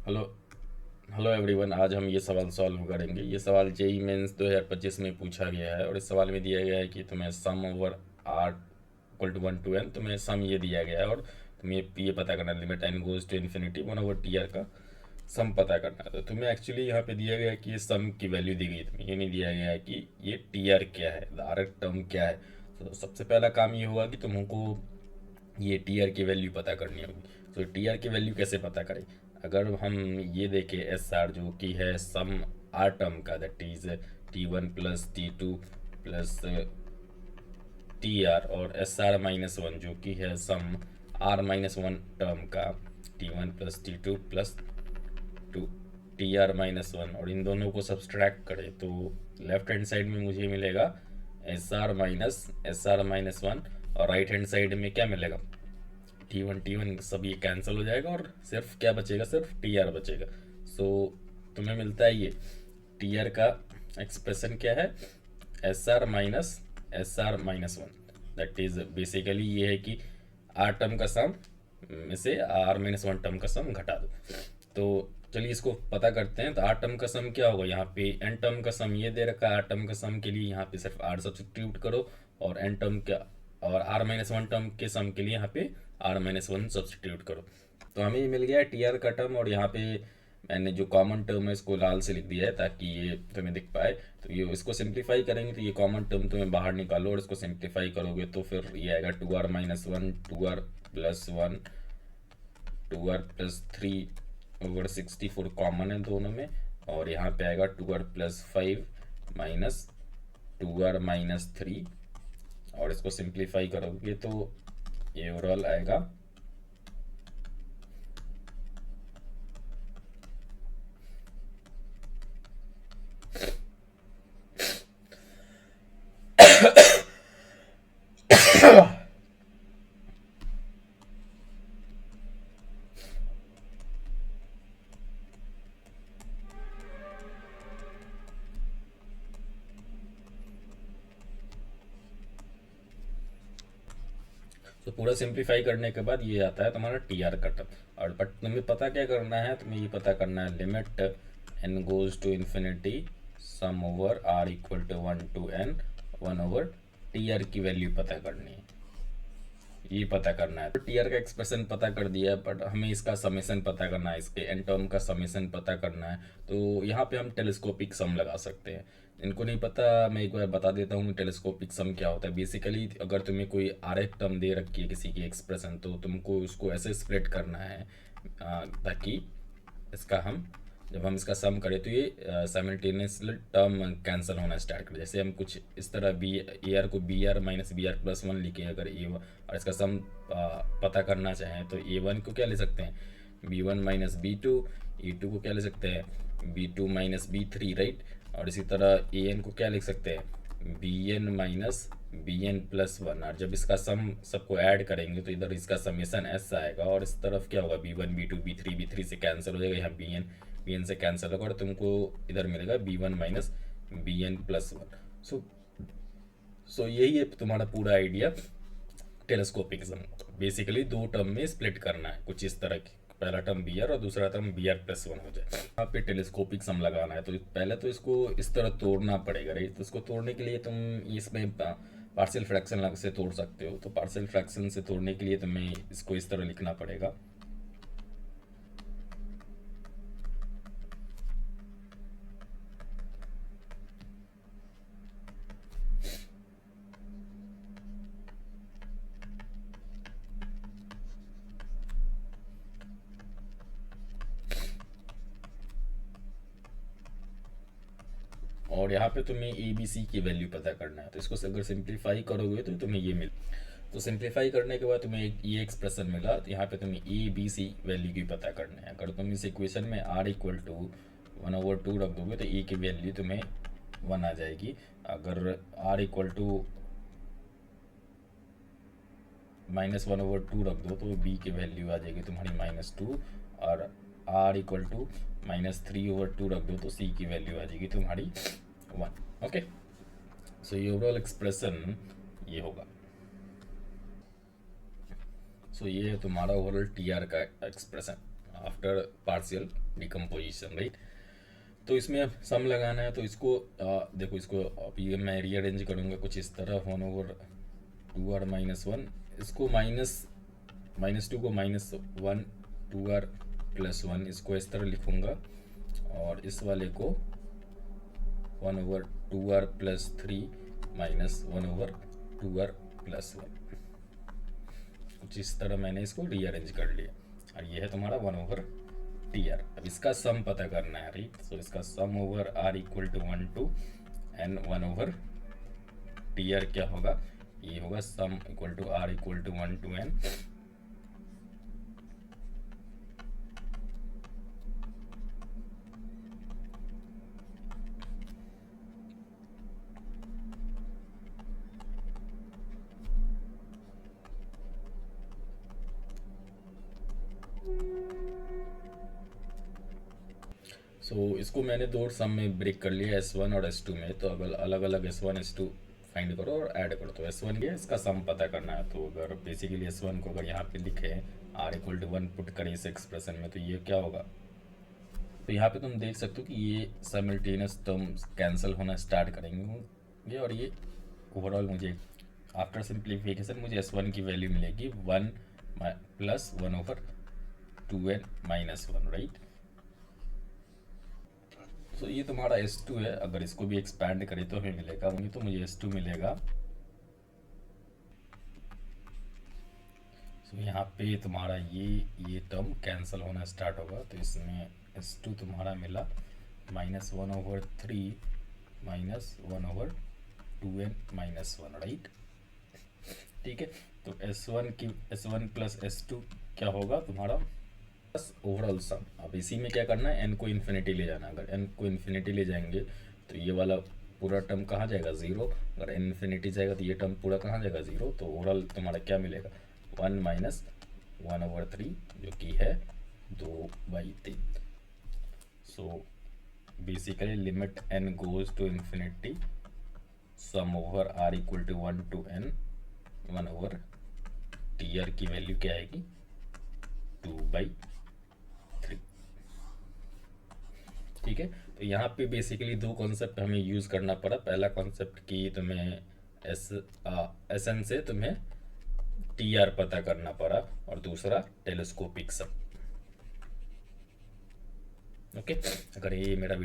Hello hello everyone. आज हम ये सवाल सॉल्व करेंगे। ये सवाल जेई मेंस 2025 में पूछा गया है और इस सवाल में दिया गया है कि तुम्हें sum over r equal to 1 to n, तुम्हें सम ये दिया गया है और तुम्हें ये पता करना है limit n goes to infinity 1/tr का सम पता करना है। तो तुम्हें एक्चुअली यहाँ पे दिया गया है कि ये सम की वैल्यू दी गई है, तुम्हें ये नहीं दिया गया है कि ये टीआर क्या है, आर टर्म क्या है। तो सबसे पहला काम ये होगा कि तुमको ये टीआर की वैल्यू पता करनी होगी। तो टीआर की वैल्यू कैसे पता करें? अगर हम ये देखें एस आर जो कि है सम आर टर्म का, that is T1 plus T2 plus TR, और SR-1 जो कि है सम R-1 टर्म का T1 plus T2 plus two TR-1, और इन दोनों को सब्सट्रैक्ट करें तो लेफ्ट हैंड साइड में मुझे मिलेगा SR-1, और राइट हैंड साइड में क्या मिलेगा? T1 सब ये कैंसिल हो जाएगा और सिर्फ क्या बचेगा? सिर्फ TR बचेगा। सो तुम्हें मिलता है ये TR का एक्सप्रेशन क्या है? SR-1, दैट इज बेसिकली ये है कि आर टर्म का सम में से R-1 टर्म का सम घटा दो। तो चलिए इसको पता करते हैं। तो आर टर्म का सम क्या होगा? यहाँ पे एन टर्म का सम ये दे रखा है। आर टर्म का सम के लिए यहाँ पे सिर्फ आर सब्सटीट्यूट करो, और एन टर्म का और R-1 टर्म के सम के लिए यहाँ पे R-1 सब्सटीट्यूट करो। तो हमें ये मिल गया है टीआर का टर्म, और यहाँ पे मैंने जो कॉमन टर्म है इसको लाल से लिख दिया है ताकि ये तुम्हें दिख पाए। तो ये इसको सिंप्लीफाई करेंगे तो ये कॉमन टर्म तुम्हें बाहर निकालो और इसको सिंप्लीफाई करोगे तो फिर ये आएगा 2r-1, 2r+1, 2r+3/64 कॉमन है दोनों में, और यहाँ पे आएगा 2r+5 माइनस 2r-3, और इसको सिंप्लीफाई करोगे तो ये ओवरऑल आएगा तो पूरा सिंप्लीफाई करने के बाद ये आता है तुम्हारा TR का टर्म। और बट तुम्हें पता क्या करना है? तुम्हें ये पता करना है limit n goes to infinity sum over r equal to 1 to n 1/TR की वैल्यू पता करनी है। ये पता करना है। तो टीआर का एक्सप्रेशन पता कर दिया है, बट हमें इसका समेशन पता करना है, इसके एन टर्म का समेशन पता करना है। तो यहाँ पे हम टेलीस्कोपिक सम लगा सकते हैं। इनको नहीं पता, मैं एक बार बता देता हूँ टेलीस्कोपिक सम क्या होता है। बेसिकली अगर तुम्हें कोई आर एफ टर्म दे रखी है किसी की एक्सप्रेशन, तो तुमको उसको ऐसे स्प्लिट करना है ताकि इसका हम जब हम इसका सम करें तो ये साइमल्टेनियसली टर्म कैंसिल होना स्टार्ट करे। जैसे हम कुछ इस तरह बी ए आर को BR-BR+1 लिखे अगर और इसका सम पता करना चाहें तो A1 को क्या ले सकते हैं? B1-B2। E2 को क्या ले सकते हैं? B2-B3, right. और इसी तरह AN को क्या लिख सकते हैं? BN-BN+1। और जब इसका सम सबको ऐड करेंगे तो इधर इसका समेसन S आएगा, और इस तरफ क्या होगा? B1, B2, B3 से कैंसिल हो जाएगा, यहाँ BN से कैंसिल होगा, और तुमको इधर मिलेगा B1-BN+1। सो यही है तुम्हारा पूरा आइडिया टेलीस्कोपिक सम। बेसिकली दो टर्म में स्प्लिट करना है कुछ इस तरह की, पहला टर्म BR और दूसरा टर्म BR+1 हो जाए। यहाँ पे टेलीस्कोपिक सम लगाना है तो पहले तो इसको इस तरह तोड़ना पड़ेगा, राइट। तो इसको तोड़ने के लिए तुम इसमें पार्शियल फ्रैक्शन से तोड़ सकते हो। तो पार्शियल फ्रैक्शन से तोड़ने के लिए तुम्हें इसको इस तरह लिखना पड़ेगा। और यहाँ पे तुम्हें ABC की वैल्यू पता करना है। तो इसको अगर सिंप्लीफाई करोगे तो तुम्हें ये मिल तो सिंप्लीफाई करने के बाद तुम्हें ये एक्सप्रेशन मिला। तो यहाँ पे तुम्हें ABC वैल्यू की पता करना है। अगर तुम इस इक्वेशन में R इक्वल टू 1/2 रख दोगे तो की वैल्यू तुम्हें 1 आ जाएगी। अगर R इक्वल टू -1/2 रख दो तो B की वैल्यू आ जाएगी तुम्हारी -2, और R इक्वल टू -3/2 रख दो तो C की वैल्यू आ जाएगी तुम्हारी 1। ओके, सो ये ओवरऑल एक्सप्रेशन ये होगा। सो ये है तुम्हारा ओवरऑल TR का expression. After partial decomposition, right. तो इसमें अब सम लगाना है, तो इसको देखो, इसको अभी मैं रीअरेंज करूँगा कुछ इस तरह, 1/2r-1, इसको -2 को -1, 2r+1, इसको इस तरह लिखूँगा, और इस वाले को 1/2r+3 -1/2r+1, कुछ इस तरह मैंने इसको रीअरेंज कर लिया, और ये है तुम्हारा 1/TR। अब इसका सम पता करना है, राइट। सो इसका sum over r equal to 1 to n 1/TR क्या होगा, ये होगा sum equal to r equal to 1 to n इसको मैंने दो सम में ब्रेक कर लिया, S1 और S2 में। तो अगर अलग अलग S1 S2 फाइंड करो और ऐड करो, तो S1 ये इसका सम पता करना है। तो अगर बेसिकली S1 को अगर यहाँ पे लिखे r इक्वल टू 1 पुट करें इस एक्सप्रेशन में, तो ये क्या होगा, तो यहाँ पे तुम देख सकते हो कि ये साइमल्टेनियस टर्म्स कैंसिल होना स्टार्ट करेंगे, और ये ओवरऑल मुझे आफ्टर सिंप्लीफिकेशन मुझे S1 की वैल्यू मिलेगी 1 + 1/2n - 1, राइट। तो ये तुम्हारा S2 है। अगर इसको भी एक्सपैंड करें तो हमें मिलेगा, तो मुझे S2 मिलेगा। तो यहाँ पे तुम्हारा ये टर्म कैंसिल होना स्टार्ट होगा, तो इसमें S2 तुम्हारा मिला -1/3 -1/2n - 1, राइट। ठीक है, तो S1 + S2 क्या होगा तुम्हारा ओवरऑल सम। अब इसी में क्या करना है, n को इन्फिनिटी ले जाना। अगर n को इन्फिनिटी ले जाएंगे तो ये वाला पूरा टर्म कहाँ जाएगा, 0। अगर n इन्फिनिटी जाएगा तो ये टर्म पूरा कहाँ जाएगा, 0। तो ओवरऑल तुम्हारा क्या मिलेगा, 1 - 1/3, जो कि है 2/3। So basically limit n goes to infinity, sum over r equal to 1 to n 1/TR की वैल्यू क्या आएगी, 2/3। ठीक है, तो यहाँ पे बेसिकली दो कॉन्सेप्ट हमें यूज़ करना पड़ा। पहला कॉन्सेप्ट कि तुम्हें SN से तुम्हें TR पता करना पड़ा, और दूसरा टेलीस्कोपिक सम। ओके, अगर ये मेरा